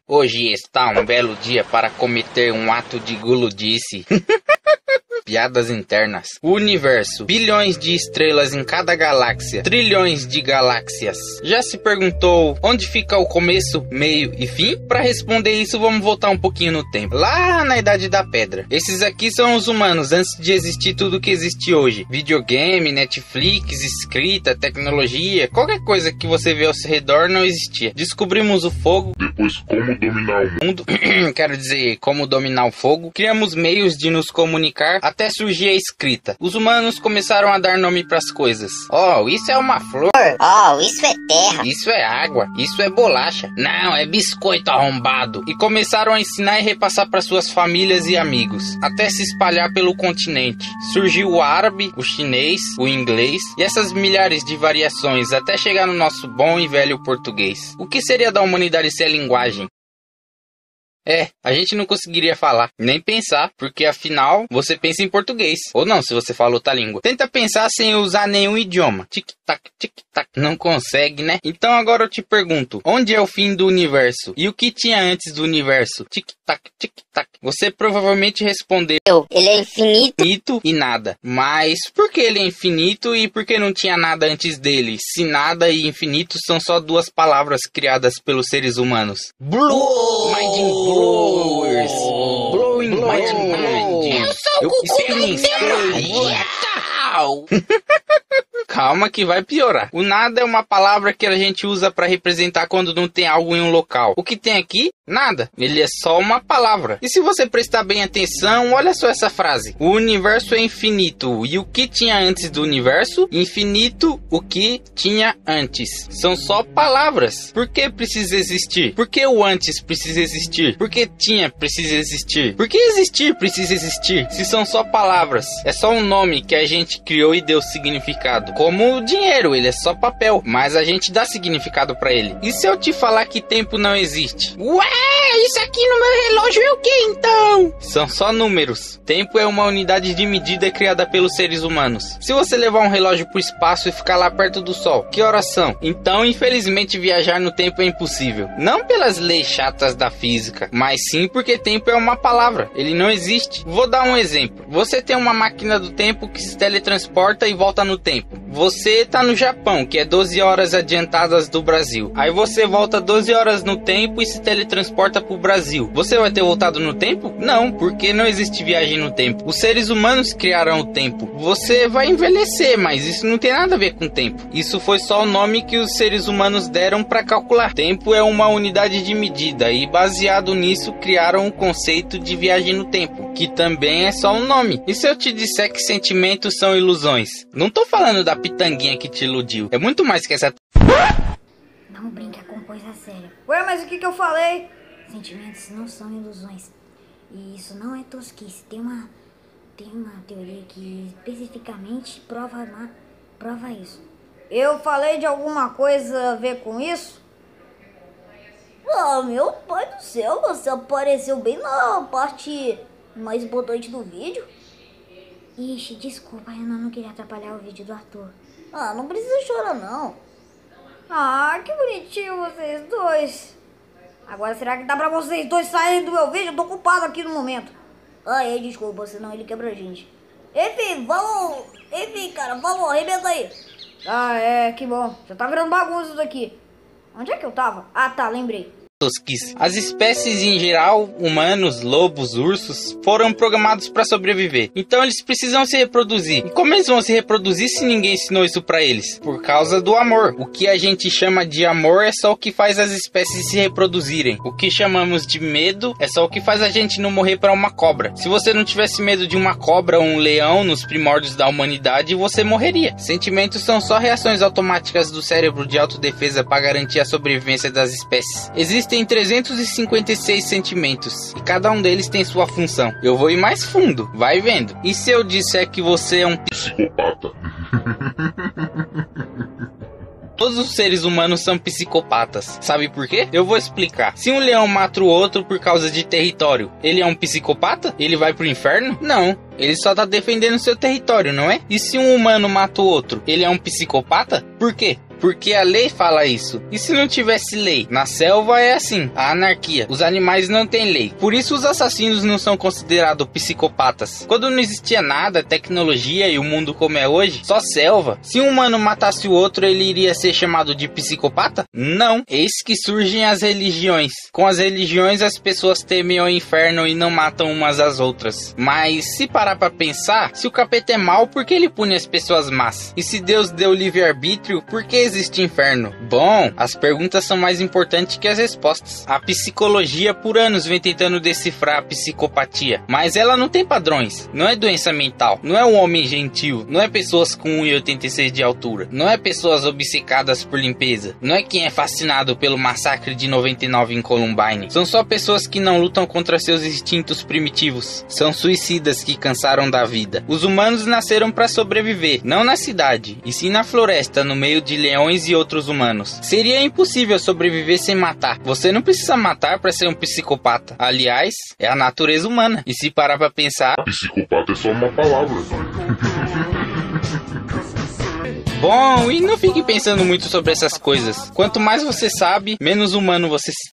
Hoje está um belo dia para cometer um ato de guludice. Piadas internas. O universo. Bilhões de estrelas em cada galáxia. Trilhões de galáxias. Já se perguntou onde fica o começo, meio e fim? Para responder isso, vamos voltar um pouquinho no tempo. Lá na Idade da Pedra. Esses aqui são os humanos antes de existir tudo que existe hoje. Videogame, Netflix, escrita, tecnologia, qualquer coisa que você vê ao seu redor não existia. Descobrimos o fogo. Depois, como dominar o mundo. Quero dizer, como dominar o fogo. Criamos meios de nos comunicar até surgir a escrita. Os humanos começaram a dar nome para as coisas. Oh, isso é uma flor. Oh, isso é terra. Isso é água. Isso é bolacha. Não, é biscoito arrombado. E começaram a ensinar e repassar para suas famílias e amigos, até se espalhar pelo continente. Surgiu o árabe, o chinês, o inglês e essas milhares de variações até chegar no nosso bom e velho português. O que seria da humanidade sem a linguagem? A gente não conseguiria falar, nem pensar, porque afinal, você pensa em português. Ou não, se você fala outra língua. Tenta pensar sem usar nenhum idioma. Tic-tac, tic-tac. Não consegue, né? Então agora eu te pergunto, onde é o fim do universo? E o que tinha antes do universo? Tic-tac, tic-tac. Você provavelmente respondeu... Ele é infinito. Infinito e nada. Mas por que ele é infinito e por que não tinha nada antes dele? Se nada e infinito são só duas palavras criadas pelos seres humanos. Blowing mind. Eu Calma que vai piorar. O nada é uma palavra que a gente usa para representar quando não tem algo em um local. O que tem aqui? Nada. Ele é só uma palavra. E se você prestar bem atenção, olha só essa frase. O universo é infinito. E o que tinha antes do universo? Infinito, o que tinha antes. São só palavras. Por que precisa existir? Por que o antes precisa existir? Por que tinha precisa existir? Por que existir precisa existir? Se são só palavras. É só um nome que a gente criou e deu significado. Como o dinheiro, ele é só papel, mas a gente dá significado pra ele. E se eu te falar que tempo não existe? Ué, isso aqui no meu relógio é o que então? São só números. Tempo é uma unidade de medida criada pelos seres humanos. Se você levar um relógio pro espaço e ficar lá perto do sol, que horas são? Então, infelizmente, viajar no tempo é impossível. Não pelas leis chatas da física, mas sim porque tempo é uma palavra. Ele não existe. Vou dar um exemplo. Você tem uma máquina do tempo que se teletransporta e volta no tempo. Você tá no Japão, que é 12 horas adiantadas do Brasil. Aí você volta 12 horas no tempo e se teletransporta pro Brasil. Você vai ter voltado no tempo? Não, porque não existe viagem no tempo. Os seres humanos criaram o tempo. Você vai envelhecer, mas isso não tem nada a ver com tempo. Isso foi só o nome que os seres humanos deram para calcular. Tempo é uma unidade de medida e baseado nisso criaram o conceito de viagem no tempo, que também é só um nome. E se eu te disser que sentimentos são ilusões? Não tô falando da pitanguinha que te iludiu. É muito mais que essa... Não brinca com coisa séria. Ué, mas o que eu falei? Sentimentos não são ilusões. E isso não é tosquice. Tem uma teoria que especificamente prova isso. Eu falei de alguma coisa a ver com isso? Ah, meu pai do céu, você apareceu bem na parte mais importante do vídeo. Ixi, desculpa, eu não queria atrapalhar o vídeo do ator. Ah, não precisa chorar não. Ah, que bonitinho vocês dois. Agora será que dá pra vocês dois saírem do meu vídeo? Eu tô ocupado aqui no momento. Ai, desculpa, senão ele quebra a gente. Enfim, vamos... Enfim, cara, vamos, arrebenta aí. Ah, que bom. Já tá virando bagunça isso daqui. Onde é que eu tava? Ah, tá, lembrei. Tosquice. As espécies em geral, humanos, lobos, ursos, foram programados para sobreviver. Então eles precisam se reproduzir. E como eles vão se reproduzir se ninguém ensinou isso para eles? Por causa do amor. O que a gente chama de amor é só o que faz as espécies se reproduzirem. O que chamamos de medo é só o que faz a gente não morrer para uma cobra. Se você não tivesse medo de uma cobra ou um leão nos primórdios da humanidade, você morreria. Sentimentos são só reações automáticas do cérebro de autodefesa para garantir a sobrevivência das espécies. Existem 356 sentimentos e cada um deles tem sua função. Eu vou ir mais fundo, vai vendo. E se eu disser que você é um psicopata? Todos os seres humanos são psicopatas. Sabe por quê? Eu vou explicar. Se um leão mata o outro por causa de território, ele é um psicopata? Ele vai pro inferno? Não. Ele só tá defendendo seu território, não é? E se um humano mata o outro, ele é um psicopata? Por quê? porque a lei fala isso. E se não tivesse lei? Na selva é assim, a anarquia. Os animais não têm lei. Por isso os assassinos não são considerados psicopatas. Quando não existia nada, tecnologia e o mundo como é hoje, só selva. Se um humano matasse o outro, ele iria ser chamado de psicopata? Não. Eis que surgem as religiões. Com as religiões as pessoas temem ao inferno e não matam umas às outras. Mas se parar pra pensar, se o capeta é mau, por que ele pune as pessoas más? E se Deus deu livre-arbítrio, por que existe inferno? Bom, as perguntas são mais importantes que as respostas. A psicologia por anos vem tentando decifrar a psicopatia, mas ela não tem padrões. Não é doença mental, não é um homem gentil, não é pessoas com 1,86 de altura, não é pessoas obcecadas por limpeza, não é quem é fascinado pelo massacre de 99 em Columbine. São só pessoas que não lutam contra seus instintos primitivos. São suicidas que cansaram da vida. Os humanos nasceram para sobreviver, não na cidade, e sim na floresta, no meio de leões e outros humanos. Seria impossível sobreviver sem matar. Você não precisa matar para ser um psicopata. Aliás, é a natureza humana. E se parar pra pensar... Psicopata é só uma palavra. Bom, e não fique pensando muito sobre essas coisas. Quanto mais você sabe, menos humano você se